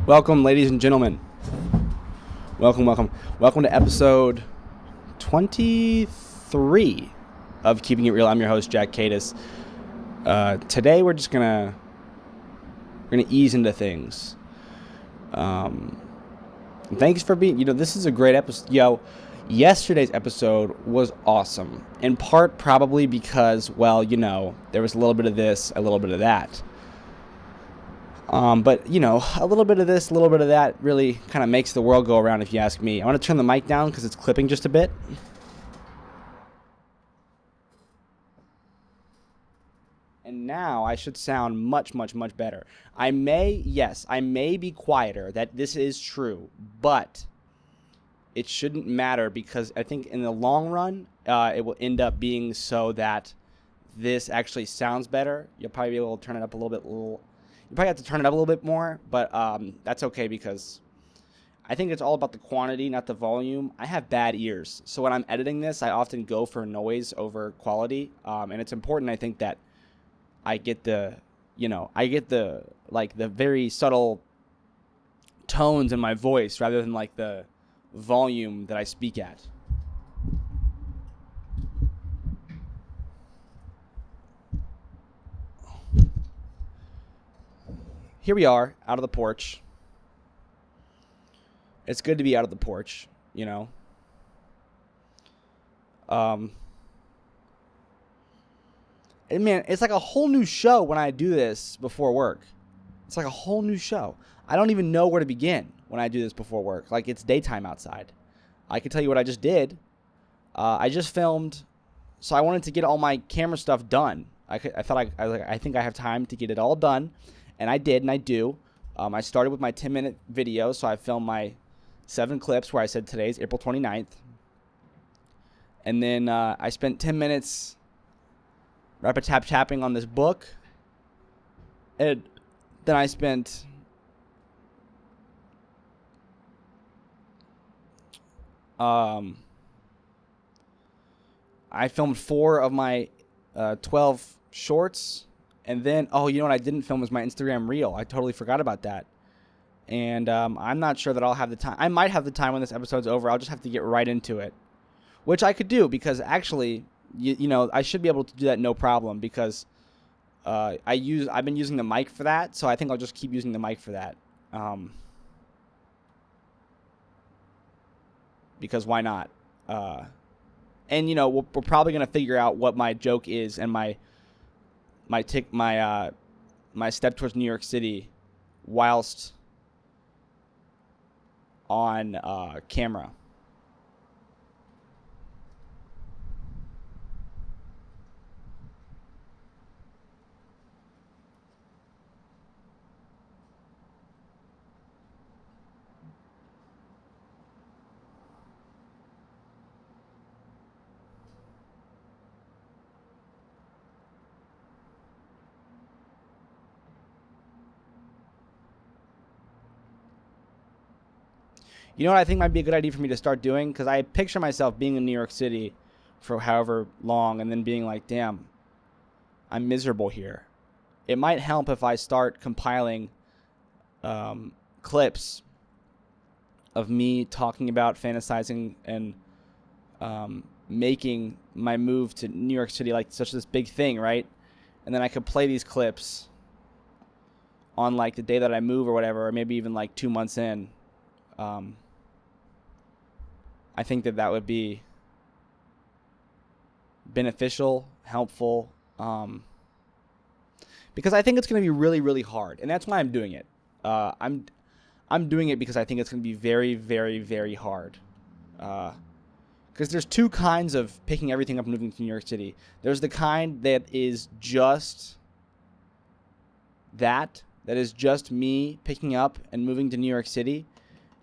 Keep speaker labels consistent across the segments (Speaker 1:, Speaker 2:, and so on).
Speaker 1: Welcome, ladies and gentlemen. Welcome to episode 23 of Keeping It Real. I'm your host, Kadis. Today we're just gonna ease into things. Thanks for being. This is a great episode. Yesterday's episode was awesome. In part, probably because, there was a little bit of this, a little bit of that. But a little bit of this, a little bit of that really kind of makes the world go around, if you ask me. I want to turn the mic down because it's clipping just a bit. And now I should sound much, much, much better. I may be quieter. This is true. But it shouldn't matter because I think in the long run, it will end up being so that this actually sounds better. You'll probably be able to turn it up a little bit. You probably have to turn it up a little bit more, but that's okay because I think it's all about the quantity, not the volume. I have bad ears, so when I'm editing this, I often go for noise over quality, and it's important, I think, that I get the very subtle tones in my voice rather than like the volume that I speak at. Here we are, out of the porch. It's good to be out of the porch, And man, it's like a whole new show when I do this before work. It's like a whole new show. I don't even know where to begin when I do this before work. Like, it's daytime outside. I can tell you what I just did. I just filmed, so I wanted to get all my camera stuff done. I think I have time to get it all done. And I did, and I do. I started with my 10-minute video, so I filmed my 7 clips where I said today's April 29th. And then I spent 10 minutes tapping on this book. And then I spent I filmed 4 of my 12 shorts. And then, what I didn't film was my Instagram reel. I totally forgot about that. And I'm not sure that I'll have the time. I might have the time when this episode's over. I'll just have to get right into it, which I could do because actually, I should be able to do that no problem because I've been using the mic for that. So I think I'll just keep using the mic for that. Because why not? And we're probably gonna figure out what my joke is and my step towards New York City whilst on camera. You know what I think might be a good idea for me to start doing? Because I picture myself being in New York City for however long and then being like, damn, I'm miserable here. It might help if I start compiling clips of me talking about fantasizing and making my move to New York City like such this big thing, right? And then I could play these clips on like the day that I move or whatever, or maybe even like 2 months in. I think that would be beneficial, helpful, because I think it's going to be really, really hard, and that's why I'm doing it. I'm doing it because I think it's going to be very, very, very hard. Because there's 2 kinds of picking everything up and moving to New York City. There's the kind that is just that is just me picking up and moving to New York City,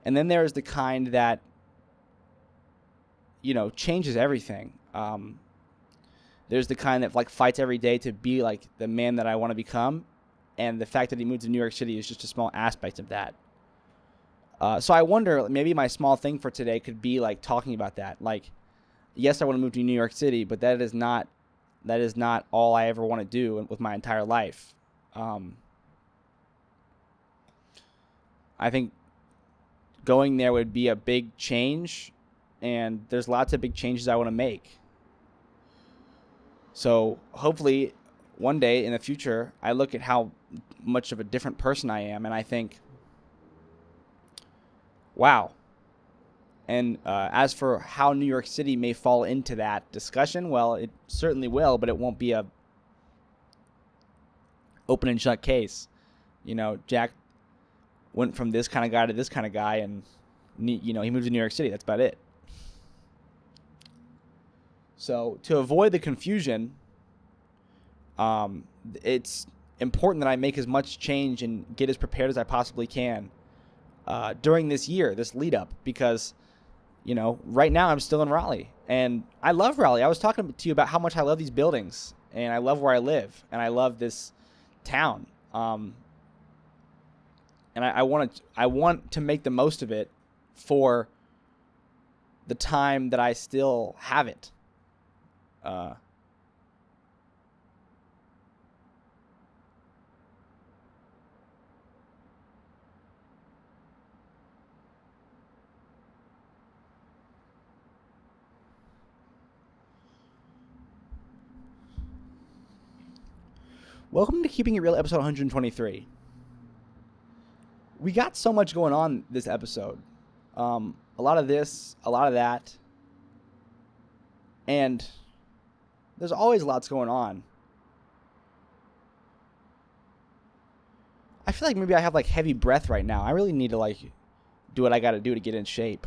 Speaker 1: and then there's the kind that changes everything. There's the kind that like fights every day to be like the man that I want to become, and the fact that he moved to New York City is just a small aspect of that. So I wonder, maybe my small thing for today could be like talking about that. Like, yes, I want to move to New York City, but that is not all I ever want to do with my entire life. I think going there would be a big change, and there's lots of big changes I want to make. So hopefully one day in the future, I look at how much of a different person I am, and I think, wow. And as for how New York City may fall into that discussion, well, it certainly will, but it won't be a open and shut case. You know, Jack went from this kind of guy to this kind of guy, and, you know, he moved to New York City. That's about it. So to avoid the confusion, it's important that I make as much change and get as prepared as I possibly can during this year, this lead up, because, you know, right now I'm still in Raleigh, and I love Raleigh. I was talking to you about how much I love these buildings, and I love where I live, and I love this town. And I want to make the most of it for the time that I still have it. Welcome to Keeping It Real, episode 123. We got so much going on this episode. A lot of this, a lot of that. And there's always lots going on. I feel like maybe I have like heavy breath right now. I really need to like do what I got to do to get in shape.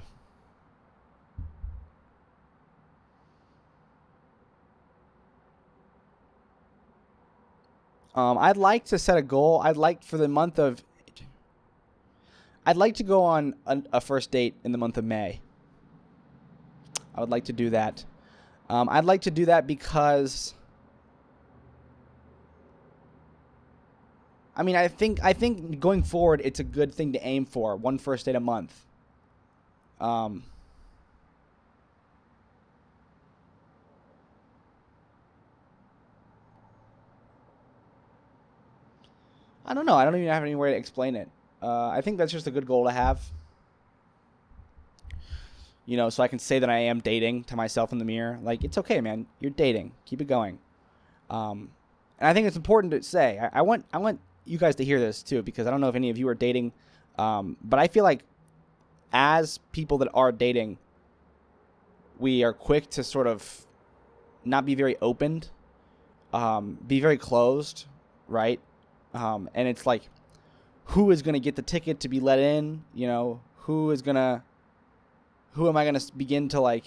Speaker 1: I'd like to set a goal. I'd like to go on a first date in the month of May. I would like to do that. I'd like to do that because, I mean, I think going forward, it's a good thing to aim for. One first date a month. I don't know. I don't even have any way to explain it. I think that's just a good goal to have. You know, so I can say that I am dating to myself in the mirror. Like, it's okay, man. You're dating. Keep it going. And I think it's important to say. I want you guys to hear this too, because I don't know if any of you are dating. But I feel like as people that are dating, we are quick to sort of not be very opened, be very closed, right? And it's like, who is going to get the ticket to be let in? You know, who am I going to begin to like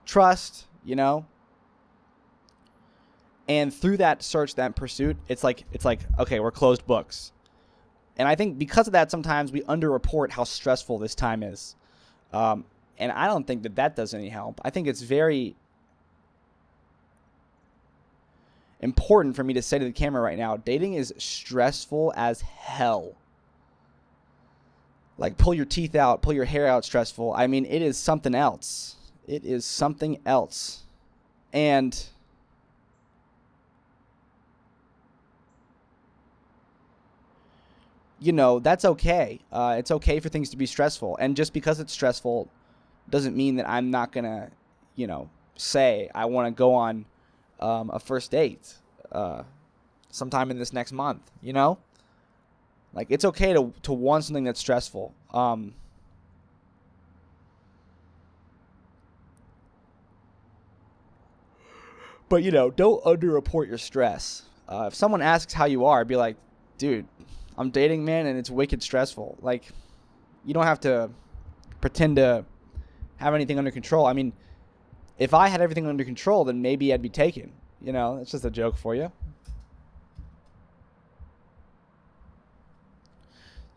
Speaker 1: trust, you know? And through that search, that pursuit, it's like, okay, we're closed books. And I think because of that, sometimes we underreport how stressful this time is. And I don't think that does any help. I think it's very important for me to say to the camera right now, dating is stressful as hell. Like, pull your teeth out, pull your hair out, stressful. I mean, it is something else. It is something else. And you know, that's okay. It's okay for things to be stressful. And just because it's stressful doesn't mean that I'm not going to, you know, say I want to go on a first date sometime in this next month, you know? Like, it's okay to want something that's stressful. But, you know, don't underreport your stress. If someone asks how you are, be like, dude, I'm dating, man, and it's wicked stressful. Like, you don't have to pretend to have anything under control. I mean, if I had everything under control, then maybe I'd be taken. You know, that's just a joke for you.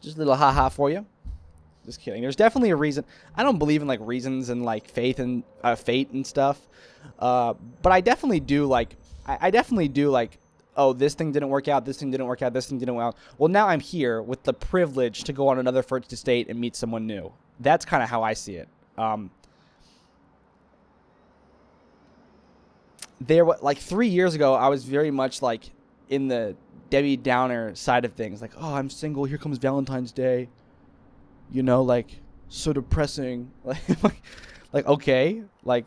Speaker 1: Just a little ha-ha for you. Just kidding. There's definitely a reason. I don't believe in, like, reasons and, like, faith and fate and stuff. But I definitely do, like, I definitely do, like, oh, this thing didn't work out, this thing didn't work out, this thing didn't work out. Well, now I'm here with the privilege to go on another first date and meet someone new. That's kind of how I see it. Like 3 years ago, I was very much like in the Debbie Downer side of things. Like, oh, I'm single. Here comes Valentine's Day. like so depressing. Like okay, like,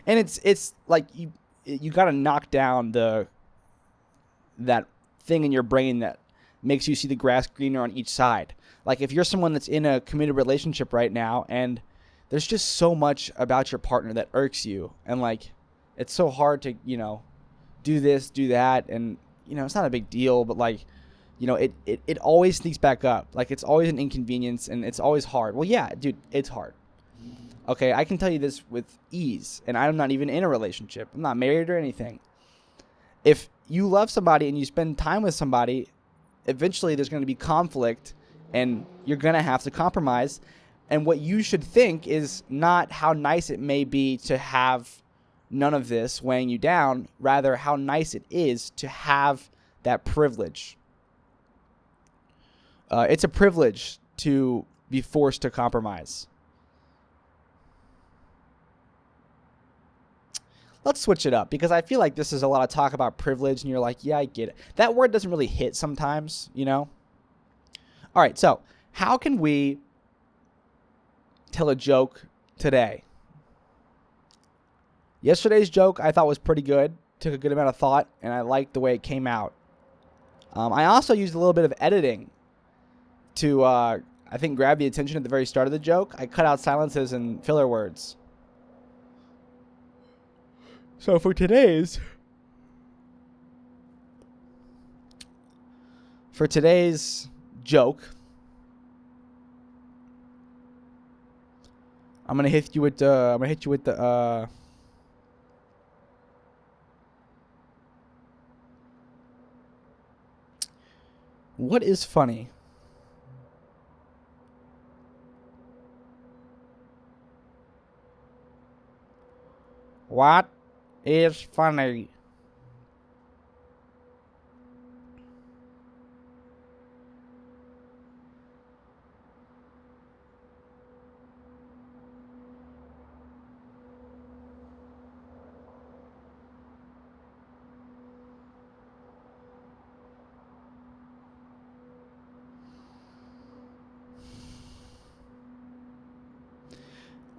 Speaker 1: and it's like you got to knock down that thing in your brain that makes you see the grass greener on each side. Like if you're someone that's in a committed relationship right now and there's just so much about your partner that irks you, and like it's so hard to, do this, do that, and it's not a big deal, but like, it always sneaks back up. Like it's always an inconvenience and it's always hard. Well, yeah, dude, it's hard. Okay, I can tell you this with ease, and I'm not even in a relationship. I'm not married or anything. If you love somebody and you spend time with somebody, eventually there's going to be conflict and you're going to have to compromise. And what you should think is not how nice it may be to have none of this weighing you down, rather how nice it is to have that privilege. It's a privilege to be forced to compromise. Let's switch it up, because I feel like this is a lot of talk about privilege and you're like, yeah, I get it. That word doesn't really hit sometimes, All right, so how can we tell a joke today? Yesterday's joke I thought was pretty good. Took a good amount of thought, and I liked the way it came out. I also used a little bit of editing to, I think, grab the attention at the very start of the joke. I cut out silences and filler words. So for today's joke, I'm gonna hit you with the what is funny? What is funny?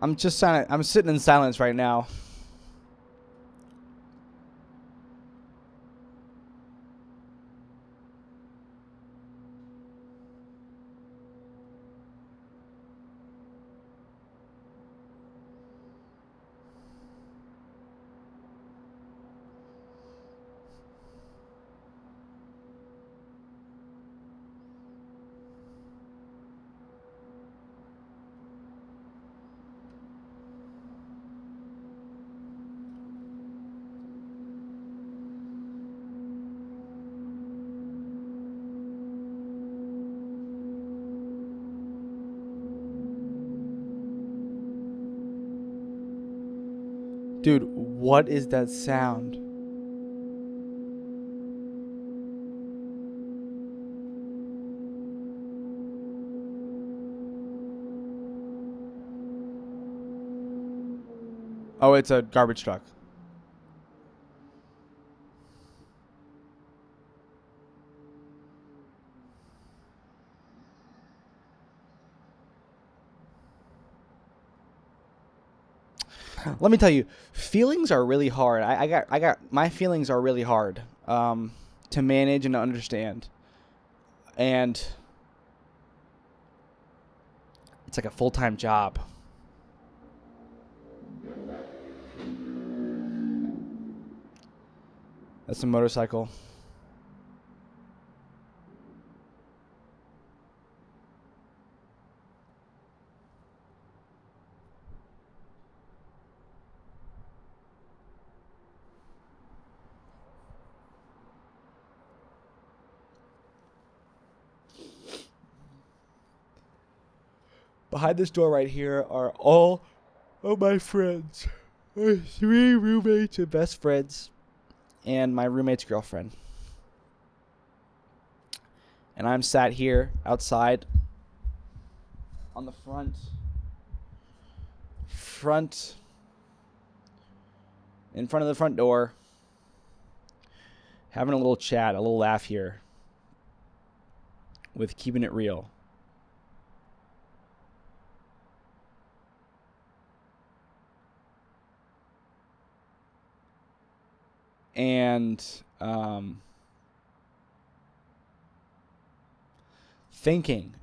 Speaker 1: I'm sitting in silence right now. Dude, what is that sound? Oh, it's a garbage truck. Let me tell you, feelings are really hard. I got my feelings are really hard to manage and to understand, and it's like a full-time job. That's a motorcycle. Behind this door right here are all of my friends. My 3 roommates and best friends, and my roommate's girlfriend. And I'm sat here outside on the front in front of the front door, having a little chat, a little laugh here. with keeping it real. And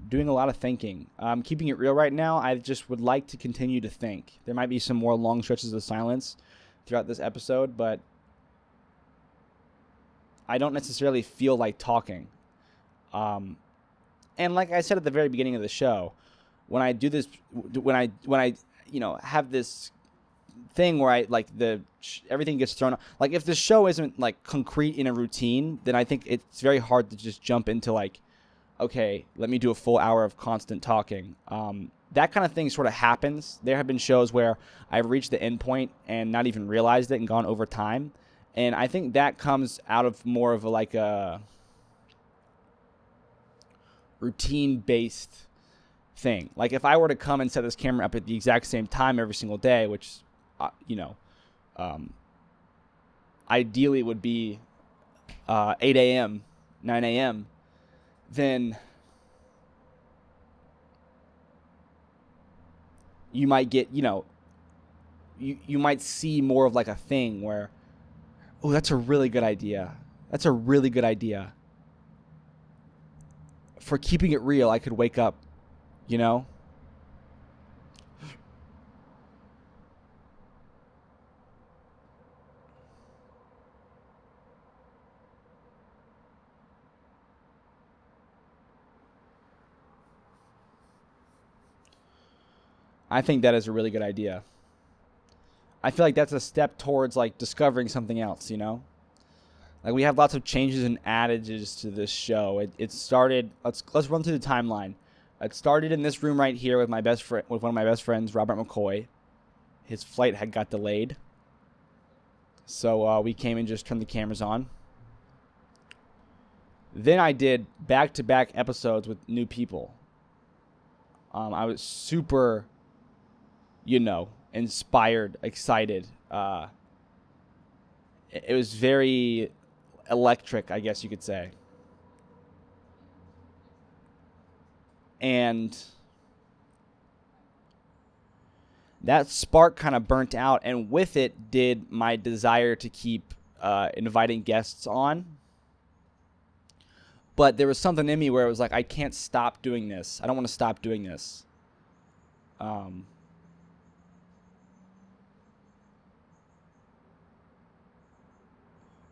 Speaker 1: doing a lot of thinking. Keeping it real right now, I just would like to continue to think. There might be some more long stretches of silence throughout this episode, but I don't necessarily feel like talking. And like I said at the very beginning of the show, when I do this, when I have this thing where I like everything gets thrown. Like if the show isn't like concrete in a routine, then I think it's very hard to just jump into like, okay, let me do a full hour of constant talking. That kind of thing sort of happens. There have been shows where I've reached the end point and not even realized it and gone over time. And I think that comes out of more of a routine-based thing. Like if I were to come and set this camera up at the exact same time every single day, which, ideally would be 8 a.m., 9 a.m., then you might get, you might see more of like a thing where, oh, that's a really good idea. That's a really good idea. For keeping it real, I could wake up, I think that is a really good idea. I feel like that's a step towards like discovering something else, Like we have lots of changes and adages to this show. It started. Let's run through the timeline. It started in this room right here with one of my best friends, Robert McCoy. His flight had got delayed, so we came and just turned the cameras on. Then I did back-to-back episodes with new people. I was super, inspired, excited. It was very electric, I guess you could say. And that spark kind of burnt out, and with it did my desire to keep inviting guests on. But there was something in me where it was like, I can't stop doing this. I don't want to stop doing this.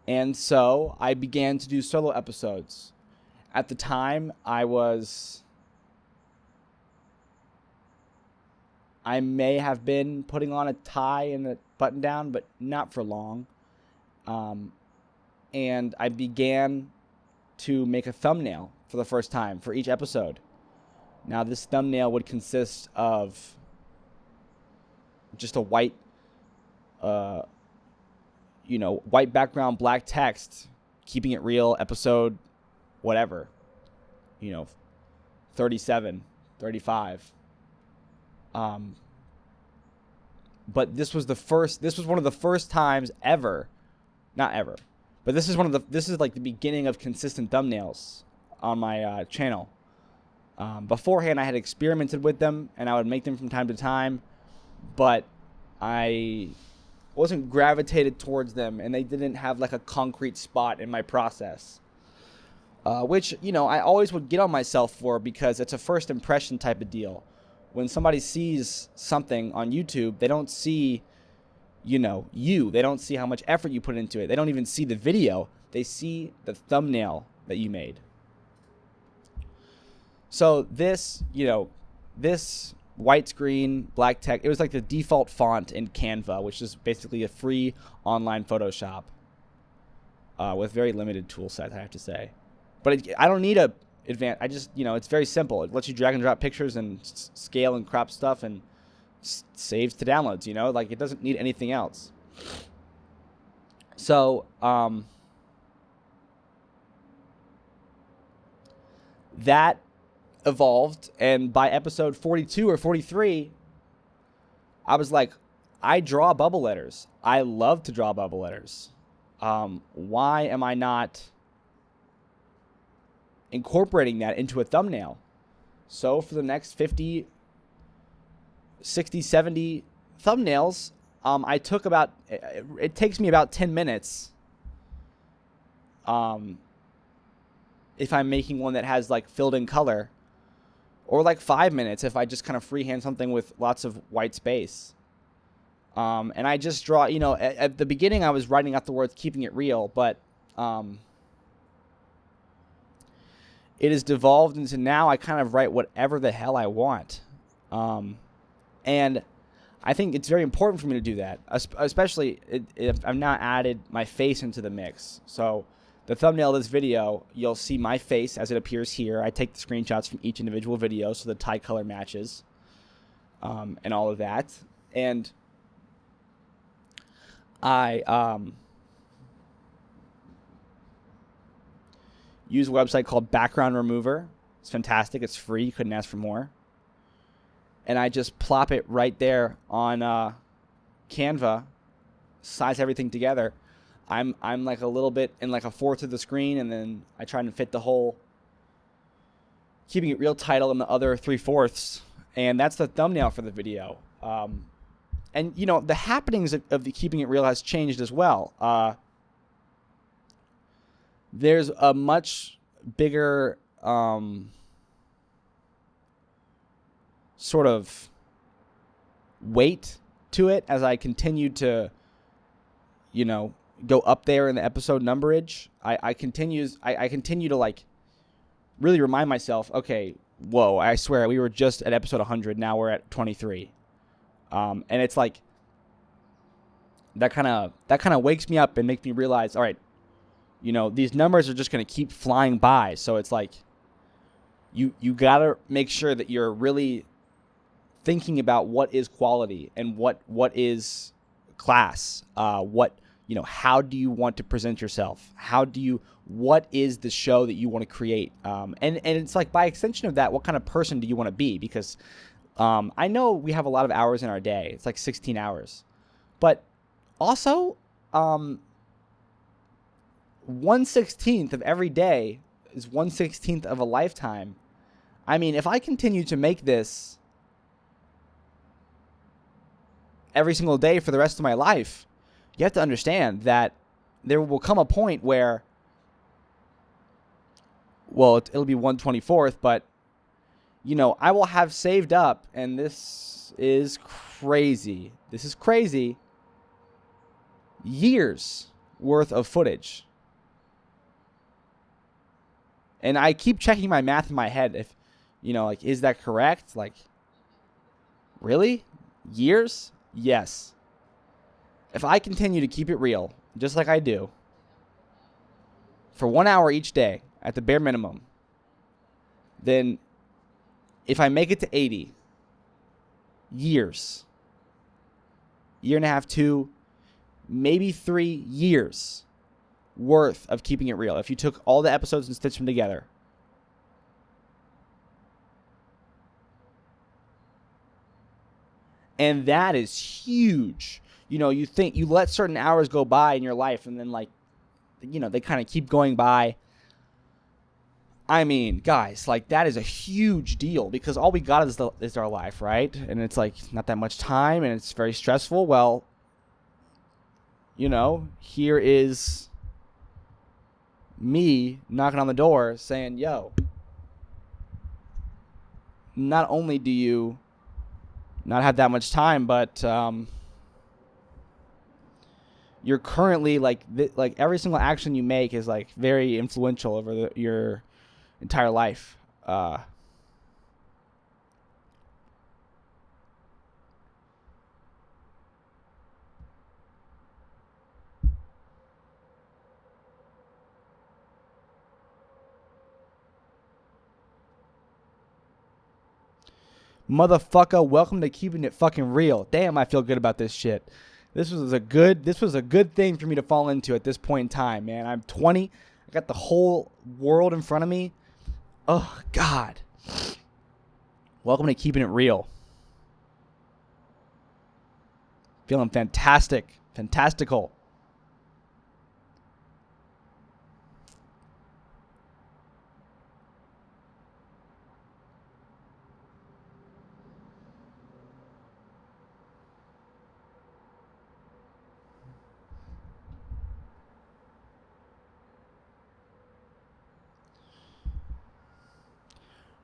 Speaker 1: And so I began to do solo episodes. At the time, I may have been putting on a tie and a button down, but not for long. And I began to make a thumbnail for the first time for each episode. Now, this thumbnail would consist of just a white background, black text, keeping it real, episode, whatever, 37, 35. But this was one of the first times ever, not ever, but this is like the beginning of consistent thumbnails on my channel. Beforehand, I had experimented with them and I would make them from time to time, but I wasn't gravitated towards them, and they didn't have like a concrete spot in my process, which I always would get on myself for, because it's a first impression type of deal. When somebody sees something on YouTube, they don't see they don't see how much effort you put into it. They don't even see the video. They see the thumbnail that you made. So this white screen, black text. It was like the default font in Canva, which is basically a free online Photoshop with very limited tool sets, I have to say. But I don't need a advanced. I just, it's very simple. It lets you drag and drop pictures and scale and crop stuff and saves to downloads, Like it doesn't need anything else. So, that evolved, and by episode 42 or 43, I was like, I draw bubble letters. I love to draw bubble letters. Why am I not incorporating that into a thumbnail. So for the next 50, 60, 70 thumbnails, it takes me about 10 minutes. If I'm making one that has like filled in color, or like 5 minutes if I just kind of freehand something with lots of white space. And I just draw, at the beginning I was writing out the words keeping it real, but it has devolved into now I kind of write whatever the hell I want. And I think it's very important for me to do that, especially if I've now added my face into the mix. So the thumbnail of this video, you'll see my face as it appears here. I take the screenshots from each individual video so the tie color matches, and all of that. And I use a website called Background Remover. It's fantastic. It's free. You couldn't ask for more. And I just plop it right there on Canva, size everything together. I'm like a little bit in like a fourth of the screen, and then I try to fit the whole keeping it real title in the other 3/4, and that's the thumbnail for the video. And the happenings of the keeping it real has changed as well. There's a much bigger sort of weight to it as I continue to, go up there in the episode numberage. I continue to like really remind myself, okay, whoa, I swear we were just at episode 100. Now we're at 23. And it's like that kind of wakes me up and makes me realize, all right, these numbers are just going to keep flying by. So it's like you got to make sure that you're really thinking about what is quality and what is class. How do you want to present yourself? What is the show that you want to create? And it's like, by extension of that, what kind of person do you want to be? Because I know we have a lot of hours in our day. It's like 16 hours. But also, 1/16 of every day is 1/16 of a lifetime. I mean, if I continue to make this every single day for the rest of my life, you have to understand that there will come a point where, well, it'll be 1/24th, but, I will have saved up, and this is crazy. This is crazy. Years worth of footage. And I keep checking my math in my head if, is that correct? Like, really? Years? Yes. If I continue to keep it real, just like I do, for 1 hour each day at the bare minimum, then if I make it to 80 years, year and a half, 2, maybe 3 years worth of keeping it real, if you took all the episodes and stitched them together, and that is huge. You think you let certain hours go by in your life, and then they kind of keep going by. I mean, guys, that is a huge deal, because all we got is our life, right? And it's like not that much time, and it's very stressful. Well, here is me knocking on the door saying, yo, not only do you not have that much time, but you're currently like every single action you make is like very influential over your entire life. Motherfucker, welcome to keeping it fucking real. Damn, I feel good about this shit. This was a good thing for me to fall into at this point in time, man. I'm 20. I got the whole world in front of me. Oh, God. Welcome to keeping it real. Feeling fantastic. Fantastical.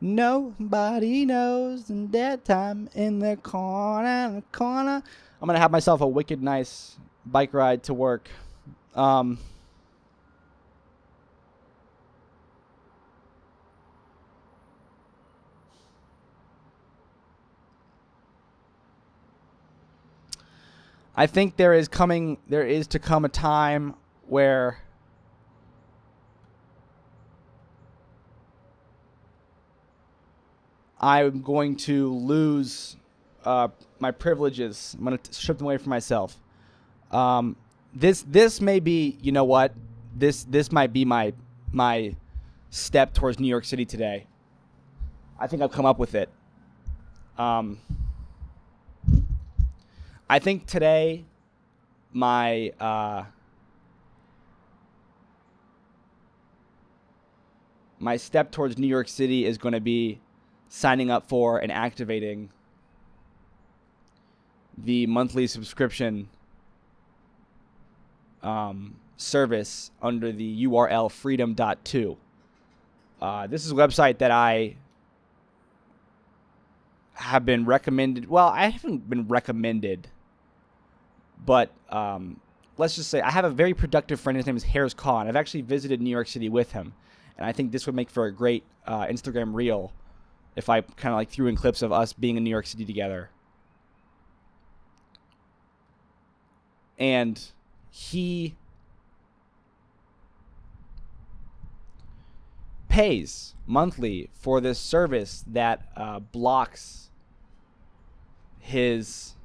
Speaker 1: Nobody knows in that time in the corner, I'm gonna have myself a wicked nice bike ride to work. I think there is to come a time where I'm going to lose my privileges. I'm going to strip them away from myself. This may be, you know what? This might be my step towards New York City today. I think I've come up with it. I think today my my step towards New York City is going to be signing up for and activating the monthly subscription service under the URL freedom.2. This is a website that I have been recommended. Well, I haven't been recommended, but let's just say I have a very productive friend. His name is Harris Khan. I've actually visited New York City with him, and I think this would make for a great Instagram reel if I kind of like threw in clips of us being in New York City together. And he pays monthly for this service that blocks his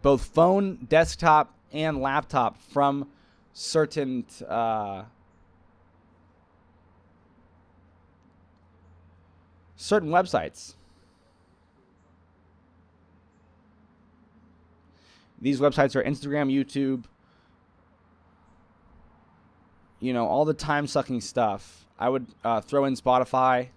Speaker 1: both phone, desktop, and laptop from certain websites. These websites are Instagram, YouTube, all the time-sucking stuff. I would throw in Spotify.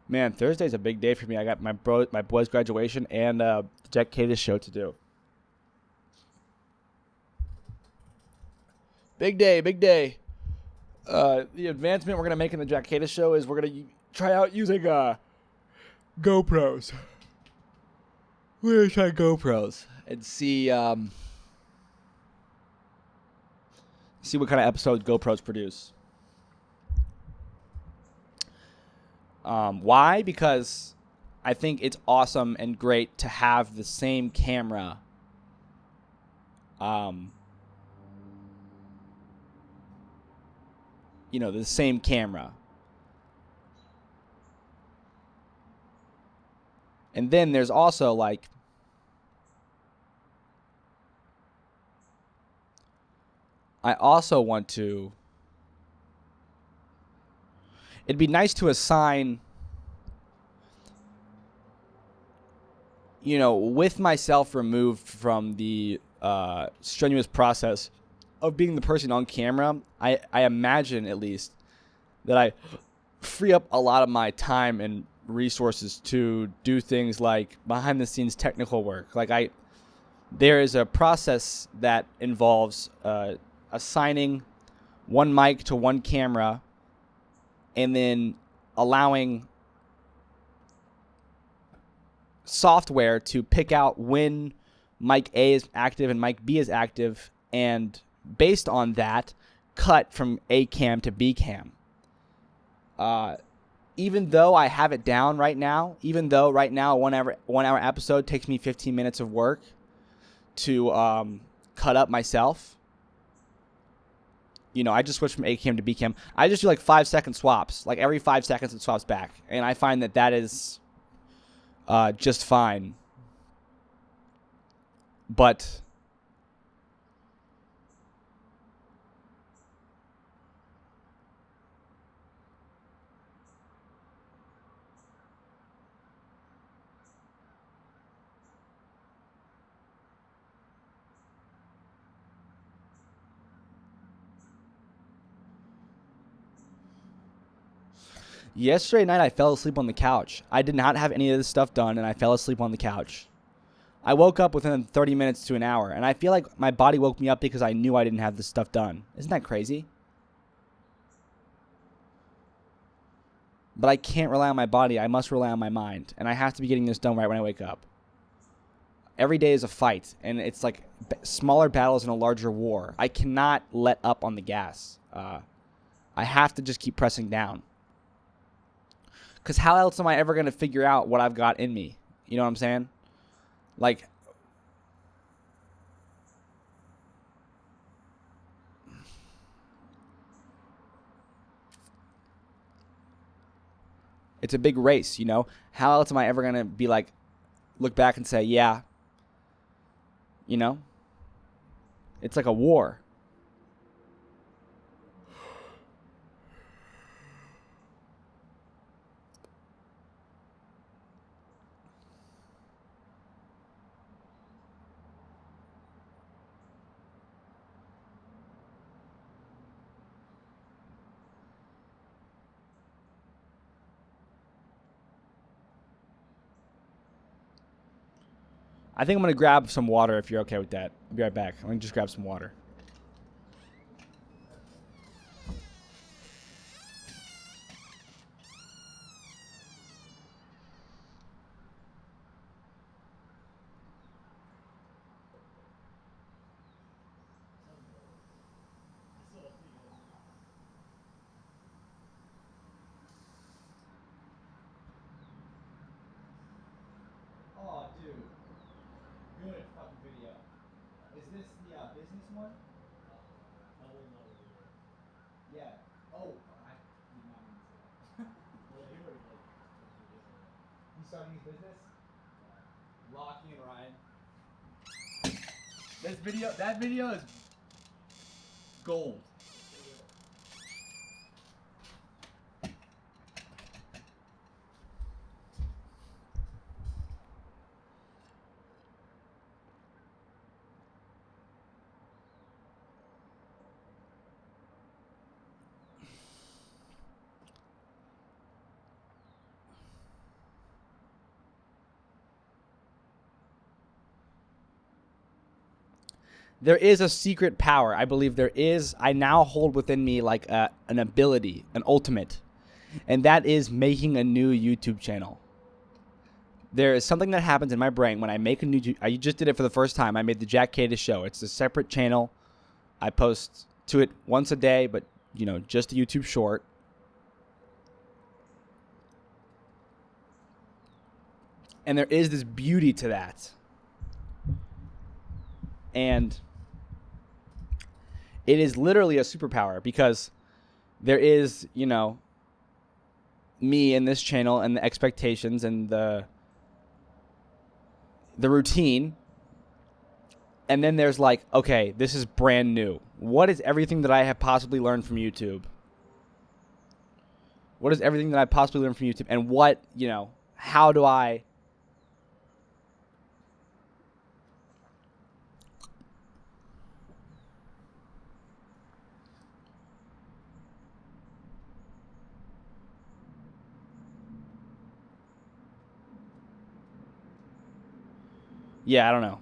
Speaker 1: Man, Thursday's a big day for me. I got my boy's graduation and the jackkadis show to do. Big day, big day. The advancement we're gonna make in the jackkadis show is we're gonna try out using GoPros. We're gonna try GoPros and see what kind of episodes GoPros produce. Why? Because I think it's awesome and great to have the same camera. The same camera. And then there's also I also want to it'd be nice to assign, with myself removed from the strenuous process of being the person on camera, I imagine at least that I free up a lot of my time and resources to do things like behind the scenes technical work. Like there is a process that involves assigning one mic to one camera and then allowing software to pick out when mic A is active and mic B is active, and based on that, cut from A cam to B cam. Even though I have it down right now, a 1 hour episode takes me 15 minutes of work to cut up myself. I just switch from A cam to B cam. I just do like 5-second swaps. Like every 5 seconds it swaps back. And I find that is just fine. But yesterday night, I fell asleep on the couch. I did not have any of this stuff done, and I fell asleep on the couch. I woke up within 30 minutes to an hour, and I feel like my body woke me up because I knew I didn't have this stuff done. Isn't that crazy? But I can't rely on my body. I must rely on my mind, and I have to be getting this done right when I wake up. Every day is a fight, and it's like smaller battles in a larger war. I cannot let up on the gas. I have to just keep pressing down. Because how else am I ever going to figure out what I've got in me? You know what I'm saying? Like, it's a big race, How else am I ever going to be like, look back and say, yeah, It's like a war. I think I'm going to grab some water if you're okay with that. I'll be right back. I'm going to just grab some water. Oh, dude. Good fucking video. Is this the business one? Yeah. Oh, I did not mean to say that. He's starting his business? Lockie and Ryan. That video is gold. There is a secret power. I believe there is. I now hold within me like an ability, an ultimate. And that is making a new YouTube channel. There is something that happens in my brain when I make a new... I just did it for the first time. I made the JackKadis show. It's a separate channel. I post to it once a day, but, just a YouTube short. And there is this beauty to that. And it is literally a superpower because there is, me in this channel and the expectations and the routine. And then there's like, okay, this is brand new. What is everything that I have possibly learned from YouTube? What is everything that I possibly learned from YouTube? And what, you know, how do I... Yeah, I don't know.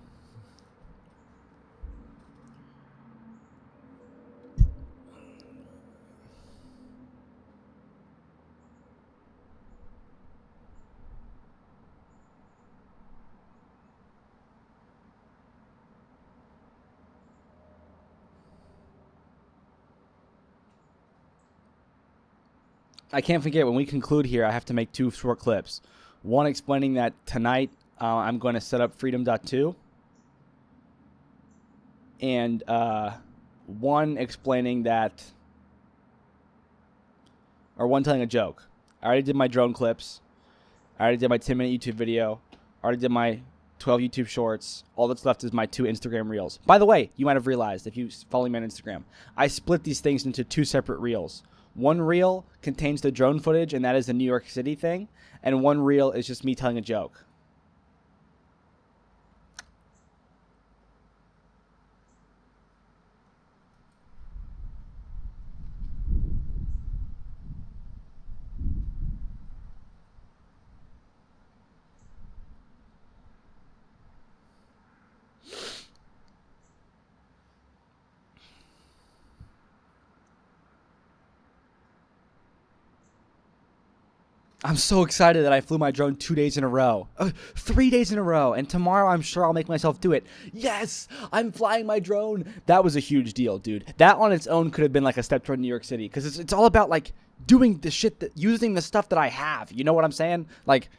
Speaker 1: I can't forget, when we conclude here, I have to make 2 short clips. One explaining that tonight I'm going to set up Freedom.2. And one explaining that, or one telling a joke. I already did my drone clips. I already did my 10-minute YouTube video. I already did my 12 YouTube shorts. All that's left is my 2 Instagram reels. By the way, you might have realized if you follow me on Instagram, I split these things into 2 separate reels. One reel contains the drone footage, and that is the New York City thing. And one reel is just me telling a joke. I'm so excited that I flew my drone 2 days in a row. 3 days in a row. And tomorrow I'm sure I'll make myself do it. Yes, I'm flying my drone. That was a huge deal, dude. That on its own could have been like a step toward New York City. Because it's all about like doing the shit, using the stuff that I have. You know what I'm saying? Like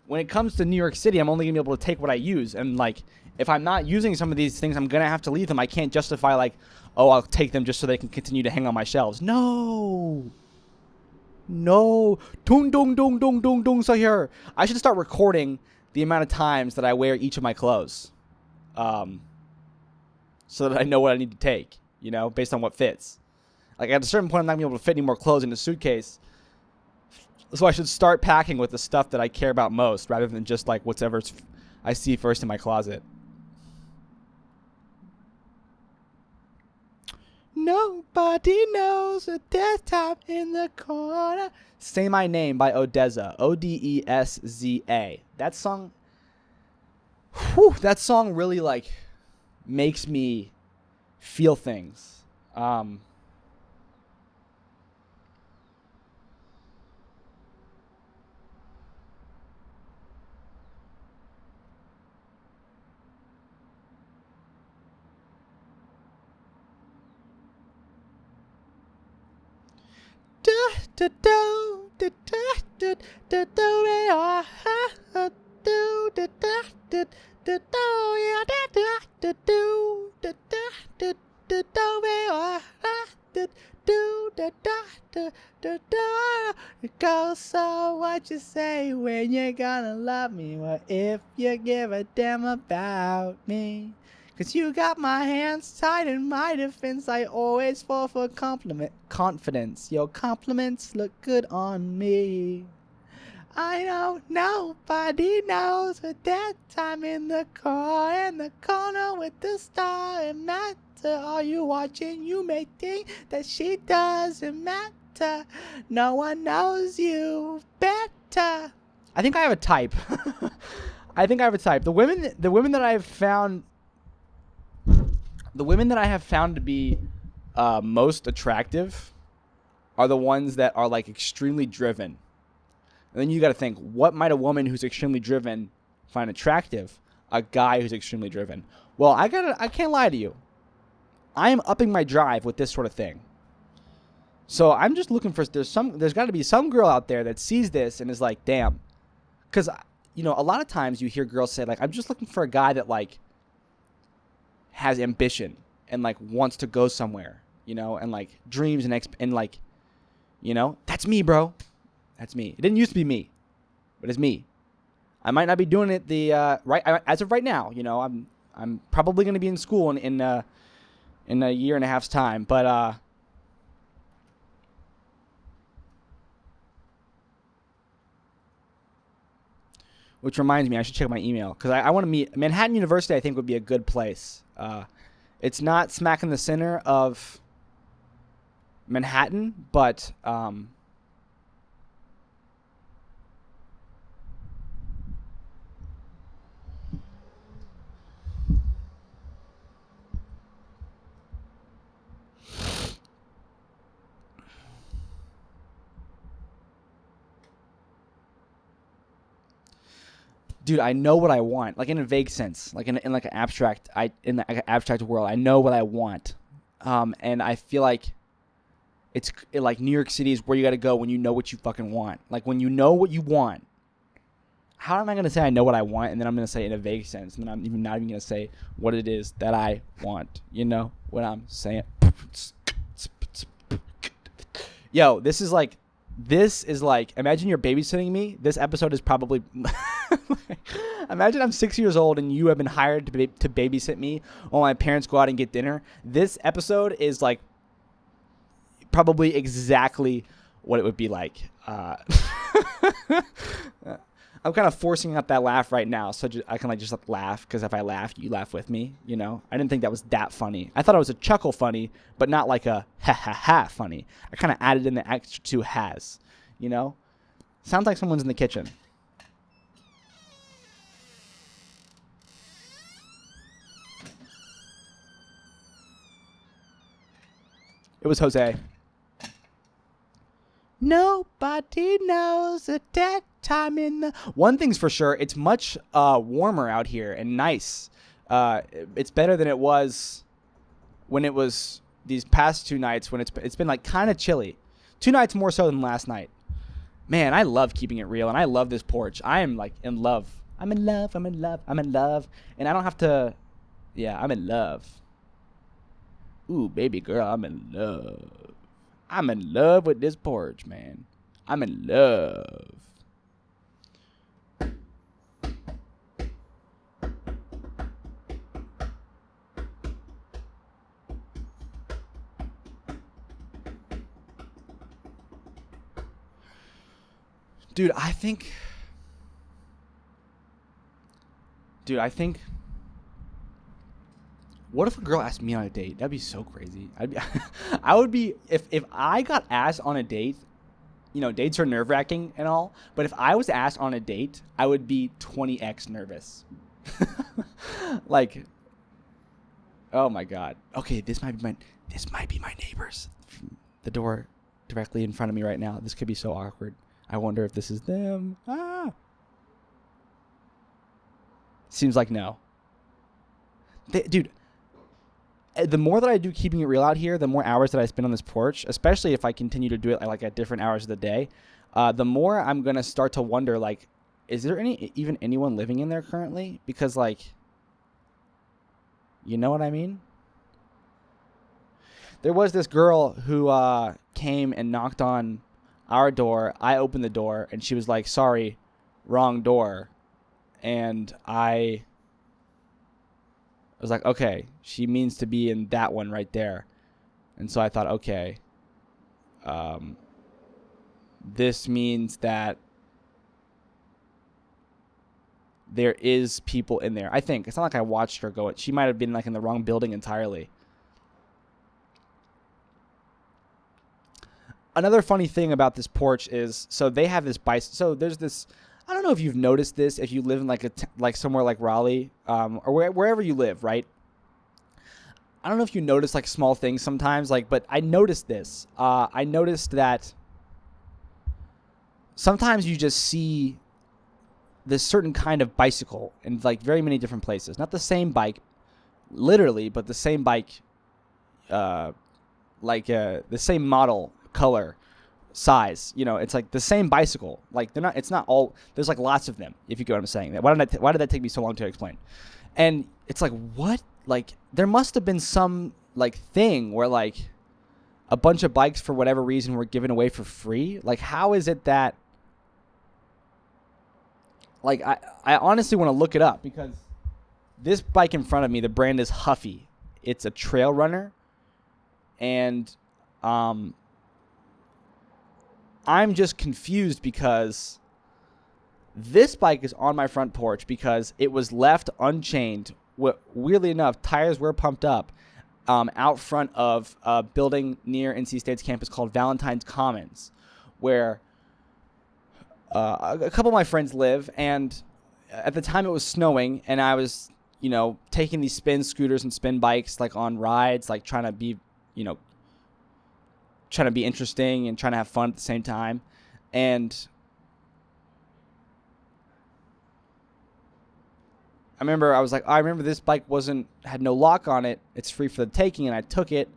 Speaker 1: when it comes to New York City, I'm only going to be able to take what I use. And like if I'm not using some of these things, I'm going to have to leave them. I can't justify like, oh, I'll take them just so they can continue to hang on my shelves. No. Tung dung dung dung dung dung. So here, I should start recording the amount of times that I wear each of my clothes, so that I know what I need to take. You know, based on what fits. Like at a certain point, I'm not gonna be able to fit any more clothes in a suitcase. So I should start packing with the stuff that I care about most, rather than just like whatever I see first in my closet. Nobody knows a death time in the corner. Say My Name by Odessa. Odessa. That song, that song really like makes me feel things. Go, so what you say when you're gonna love me? What if you give a damn about me? Cause you got my hands tied in my defense. I always fall for confidence. Your compliments look good on me. I know nobody knows at that time in the corner with the star. It matter. Are you watching? You may think that she doesn't matter. No one knows you better. I think I have a type. The women that I have found. The women that I have found to be most attractive are the ones that are like extremely driven. And then you got to think, what might a woman who's extremely driven find attractive? A guy who's extremely driven. Well, I can't lie to you. I am upping my drive with this sort of thing. So I'm just looking for, there's got to be some girl out there that sees this and is like, damn. Because, you know, a lot of times you hear girls say like, I'm just looking for a guy that like has ambition and like wants to go somewhere, you know, and like dreams and like, you know, that's me, bro. That's me. It didn't used to be me, but it's me. I might not be doing it right as of right now. You know, I'm probably going to be in school in a year and a half's time, but Which reminds me, I should check my email because I want to meet Manhattan University. I think would be a good place. It's not smack in the center of Manhattan, but dude, I know what I want, like in a vague sense, like in like an abstract, in like an abstract world, I know what I want, and I feel like like New York City is where you got to go when you know what you fucking want. Like when you know what you want. How am I gonna say I know what I want, and then I'm gonna say it in a vague sense, and then I'm not even gonna say what it is that I want? You know what I'm saying? Yo, this is like, imagine you're babysitting me. This episode is probably, imagine I'm 6 years old and you have been hired to babysit me while my parents go out and get dinner. This episode is like probably exactly what it would be like. I'm kind of forcing out that laugh right now, so I can just laugh, because if I laugh, you laugh with me, you know? I didn't think that was that funny. I thought it was a chuckle funny, but not like a ha-ha-ha funny. I kind of added in the extra two has, you know? Sounds like someone's in the kitchen. It was Jose. Nobody knows at that time in the... One thing's for sure, it's much warmer out here and nice. It's better than it was when it was these past 2 nights, when it's been like kind of chilly. 2 nights more so than last night. Man, I love keeping it real, and I love this porch. I am like in love. I'm in love. I'm in love. I'm in love. And I don't have to... Yeah, I'm in love. Ooh, baby girl, I'm in love. I'm in love with this porch, man. I'm in love. Dude, I think... What if a girl asked me on a date? That'd be so crazy. I would be... If I got asked on a date, you know, dates are nerve-wracking and all, but if I was asked on a date, I would be 20x nervous. Like, oh my God. Okay, this might be my neighbors. The door directly in front of me right now. This could be so awkward. I wonder if this is them. Seems like no. Dude, the more that I do keeping it real out here, the more hours that I spend on this porch, especially if I continue to do it like at different hours of the day, the more I'm going to start to wonder, like, is there even anyone living in there currently? Because, like, you know what I mean? There was this girl who came and knocked on our door. I opened the door, and she was like, sorry, wrong door. And I was like, okay, she means to be in that one right there. And so I thought, okay, this means that there is people in there. I think. It's not like I watched her go. She might have been like in the wrong building entirely. Another funny thing about this porch is, so they have this so there's this, I don't know if you've noticed this, if you live in like somewhere like Raleigh, or wherever you live, right? I don't know if you notice like small things sometimes, like, but I noticed this. I noticed that sometimes you just see this certain kind of bicycle in like very many different places. Not the same bike, literally, but the same bike, the same model, color, size. You know, it's like the same bicycle. Like they're not. It's not all. There's like lots of them. If you get what I'm saying. Why did that take me so long to explain? And it's like, what? Like there must have been some like thing where like a bunch of bikes for whatever reason were given away for free. Like how is it that? Like I honestly want to look it up, because this bike in front of me, the brand is Huffy. It's a trail runner, and I'm just confused because This bike is on my front porch because it was left unchained. Weirdly enough, tires were pumped up out front of a building near NC State's campus called Valentine's Commons, where a couple of my friends live. And at the time it was snowing, and I was, taking these spin scooters and spin bikes, like on rides, like trying to be interesting and trying to have fun at the same time. And I remember this bike had no lock on it. It's free for the taking, and I took it.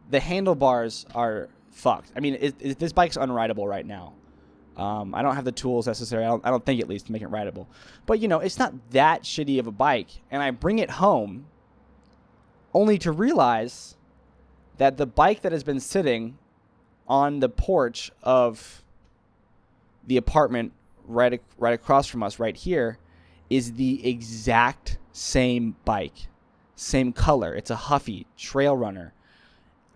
Speaker 1: The handlebars are fucked. I mean, this bike's unrideable right now. I don't have the tools necessary. I don't think, at least, to make it rideable. But, it's not that shitty of a bike. And I bring it home only to realize that the bike that has been sitting on the porch of the apartment right across from us right here is the exact same bike, same color. It's a Huffy trail runner.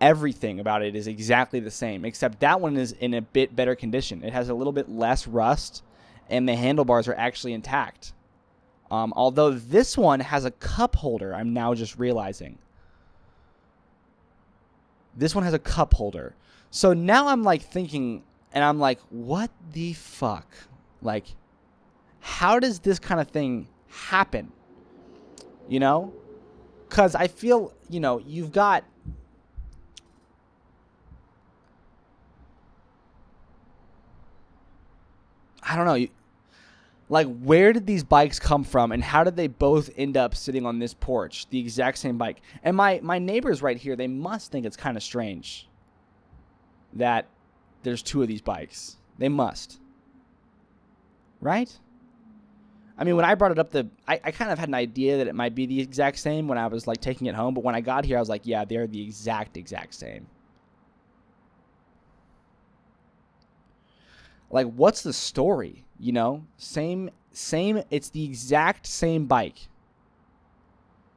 Speaker 1: Everything about it is exactly the same, except that one is in a bit better condition. It has a little bit less rust, and the handlebars are actually intact. Although this one has a cup holder, I'm now just realizing. This one has a cup holder. So now I'm like thinking, and I'm like, what the fuck? Like, how does this kind of thing happen? Because I feel, you've got, I don't know, where did these bikes come from, and how did they both end up sitting on this porch, the exact same bike? And my neighbors right here, they must think it's kind of strange that there's two of these bikes. They must. Right? I mean, when I brought it up, I kind of had an idea that it might be the exact same when I was, taking it home. But when I got here, I was like, yeah, they're the exact same. What's the story, Same, it's the exact same bike.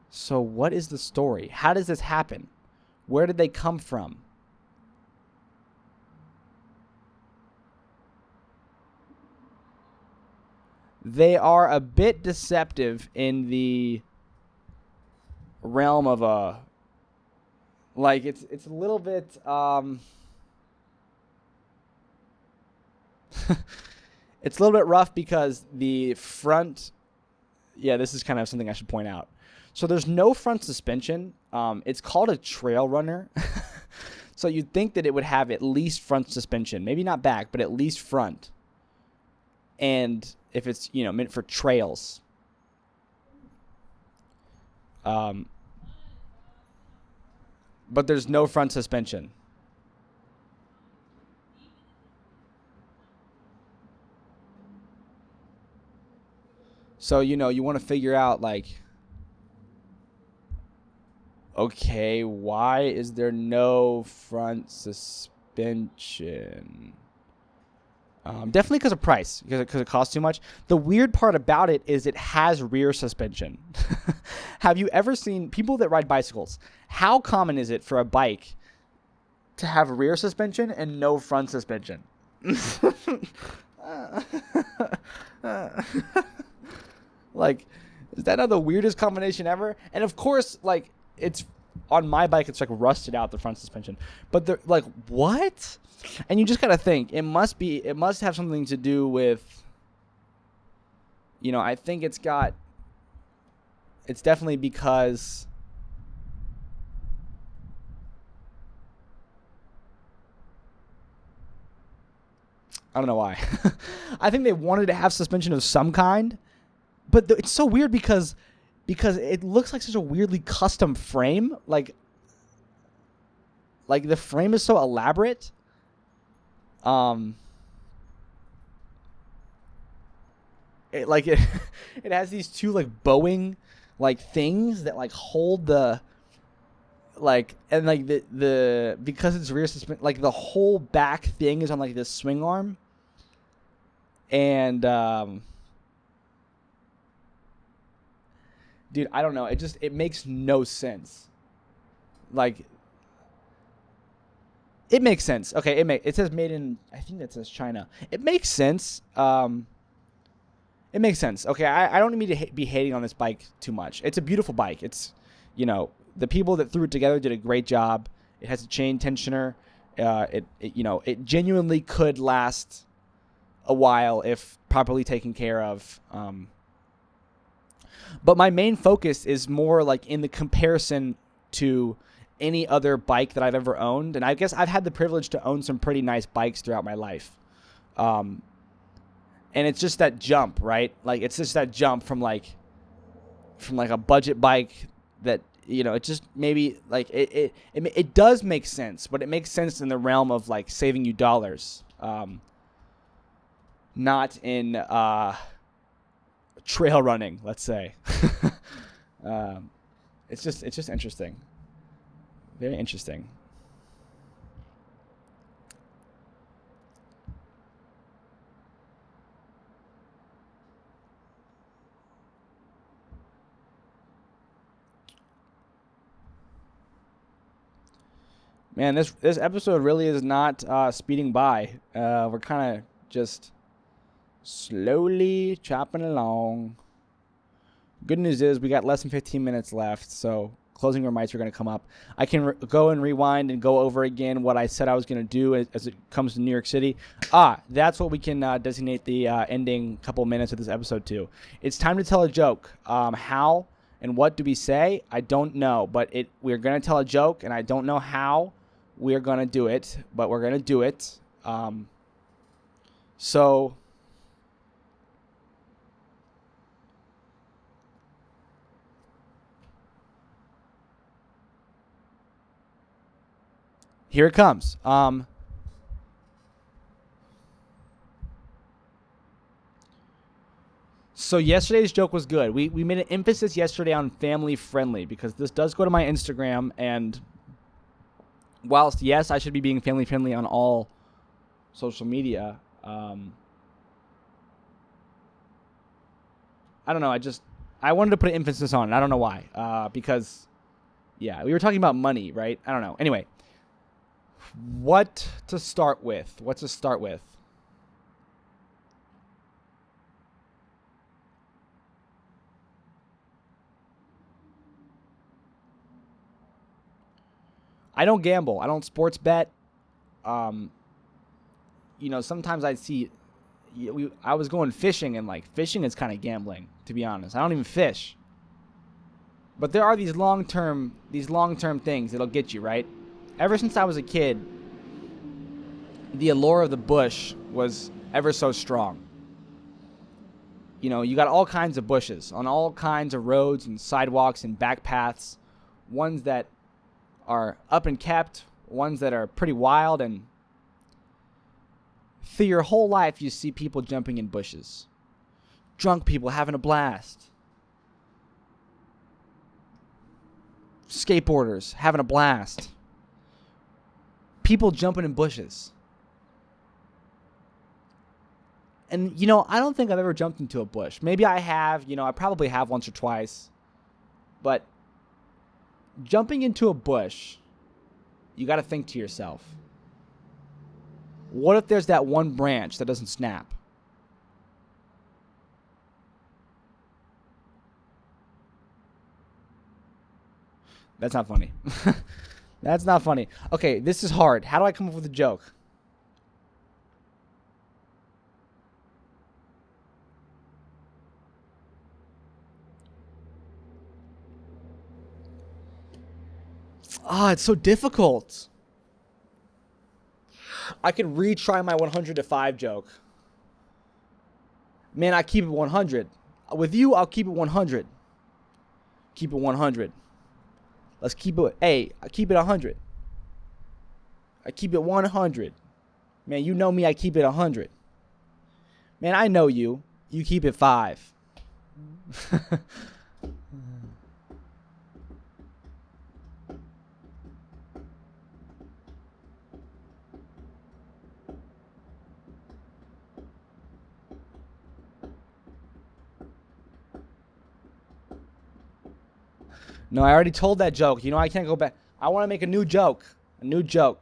Speaker 1: So what is the story? How does this happen? Where did they come from? They are a bit deceptive in the realm of it's a little bit it's a little bit rough because the front, this is kind of something I should point out. So there's no front suspension. It's called a trail runner. So you'd think that it would have at least front suspension, maybe not back, but at least front. And if it's, meant for trails. But there's no front suspension. So, you want to figure out, okay, why is there no front suspension? Definitely because of price, because it costs too much. The weird part about it is it has rear suspension. Have you ever seen people that ride bicycles? How common is it for a bike to have rear suspension and no front suspension? Is that not the weirdest combination ever? And of course, it's on my bike, it's rusted out, the front suspension. But they're what? And you just gotta think, it must have something to do with, I think it's definitely because I don't know why. I think they wanted to have suspension of some kind, but it's so weird because it looks like such a weirdly custom frame. Like the frame is so elaborate. It has these two bowing things that hold the the because it's rear suspension, the whole back thing is on this swing arm, and dude, I don't know, it makes no sense. It makes sense. Okay, it says made in, I think that says China. It makes sense. It makes sense. Okay, I don't need to be hating on this bike too much. It's a beautiful bike. It's, the people that threw it together did a great job. It has a chain tensioner. It genuinely could last a while if properly taken care of. But my main focus is more like in the comparison to any other bike that I've ever owned. And I guess I've had the privilege to own some pretty nice bikes throughout my life. And it's just that jump, right? Like, it's just that jump from a budget bike that, it just maybe like it does make sense, but it makes sense in the realm of like saving you dollars. Not in trail running, let's say. It's just interesting. Very interesting. Man, this episode really is not speeding by. We're kind of just slowly chopping along. Good news is we got less than 15 minutes left, so closing remarks are going to come up. I can go and rewind and go over again what I said I was going to do as it comes to New York City. That's what we can designate the ending couple minutes of this episode to. It's time to tell a joke. How and what do we say? I don't know, but we're going to tell a joke, and I don't know how we're going to do it, but we're going to do it. So here it comes. So yesterday's joke was good. We made an emphasis yesterday on family friendly because this does go to my Instagram, and whilst, yes, I should be being family friendly on all social media, I don't know. I wanted to put an emphasis on it. I don't know why. Because, yeah, we were talking about money, right? I don't know. Anyway, what to start with? I don't gamble. I don't sports bet. Sometimes I'd see. I was going fishing, and fishing is kind of gambling, to be honest. I don't even fish. But there are these long-term things that'll get you, right? Ever since I was a kid, the allure of the bush was ever so strong. You got all kinds of bushes on all kinds of roads and sidewalks and back paths. Ones that are up and kept, ones that are pretty wild, and through your whole life you see people jumping in bushes. Drunk people having a blast. Skateboarders having a blast. People jumping in bushes. And, I don't think I've ever jumped into a bush. Maybe I have, I probably have once or twice. But jumping into a bush, you got to think to yourself, what if there's that one branch that doesn't snap? That's not funny. That's not funny. Okay, this is hard. How do I come up with a joke? It's so difficult. I could retry my 100 to 5 joke. Man, I keep it 100. With you, I'll keep it 100. Keep it 100. Let's keep it. Hey, I keep it 100. I keep it 100. Man, you know me, I keep it 100. Man, I know you. You keep it 5. No, I already told that joke. I can't go back. I want to make a new joke. A new joke.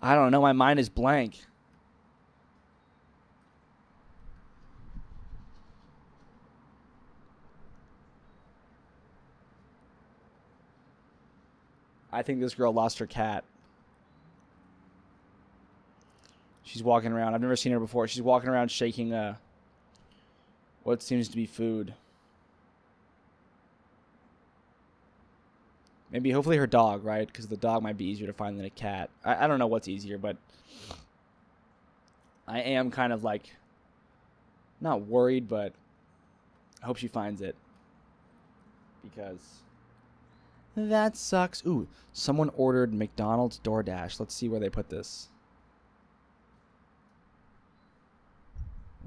Speaker 1: I don't know. My mind is blank. I think this girl lost her cat. She's walking around. I've never seen her before. She's walking around shaking what seems to be food. Maybe, hopefully her dog, right? Because the dog might be easier to find than a cat. I don't know what's easier, but I am kind of like, not worried, but I hope she finds it. Because that sucks. Ooh, someone ordered McDonald's DoorDash. Let's see where they put this.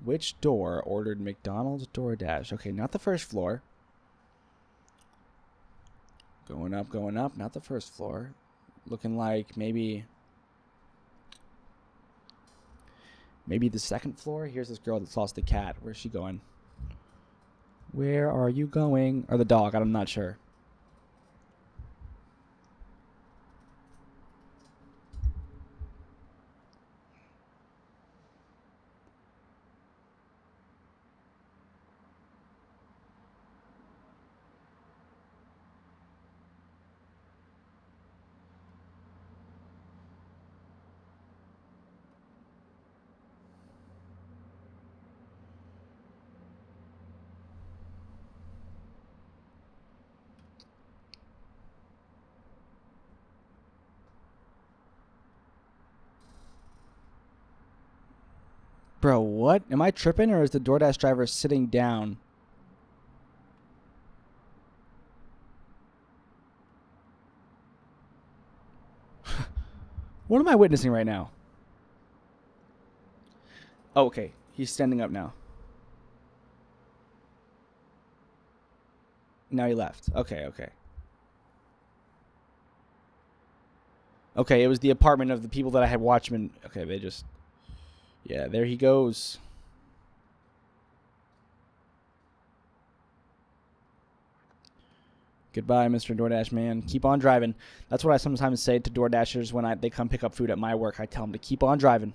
Speaker 1: Which door ordered McDonald's DoorDash? Okay, not the first floor. Going up, not the first floor. Looking like maybe the second floor. Here's this girl that's lost a cat. Where's she going? Where are you going? Or the dog, I'm not sure. Bro, what? Am I tripping, or is the DoorDash driver sitting down? What am I witnessing right now? Oh, okay. He's standing up now. Now he left. Okay. Okay, it was the apartment of the people that I had watchmen. Okay, they just... Yeah, there he goes. Goodbye, Mr. DoorDash man. Keep on driving. That's what I sometimes say to DoorDashers when they come pick up food at my work. I tell them to keep on driving.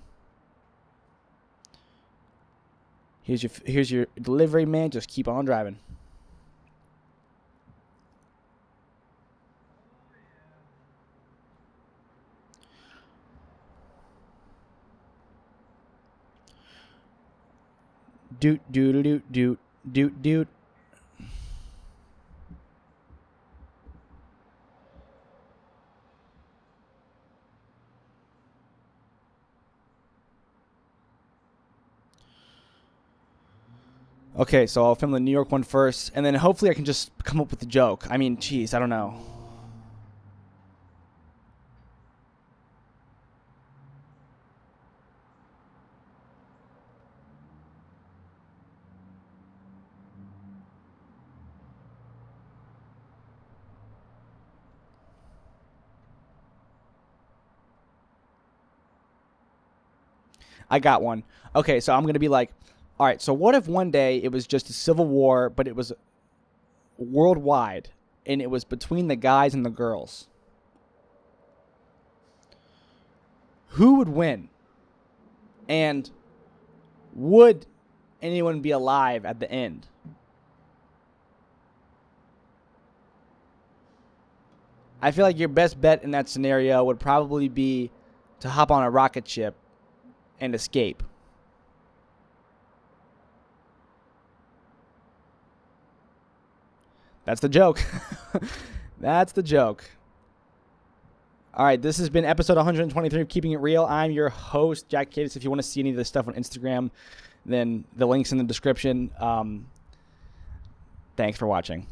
Speaker 1: Here's your delivery man. Just keep on driving. Doot. Okay, so I'll film the New York one first, and then hopefully I can just come up with a joke. I mean, geez, I don't know. I got one. Okay, so I'm going to be like, all right, so what if one day it was just a civil war, but it was worldwide, and it was between the guys and the girls? Who would win? And would anyone be alive at the end? I feel like your best bet in that scenario would probably be to hop on a rocket ship and escape. That's the joke. That's the joke. All right, this has been episode 123 of Keeping It Real. I'm your host, jackkadis. If you want to see any of this stuff on Instagram, then the link's in the description. Thanks for watching.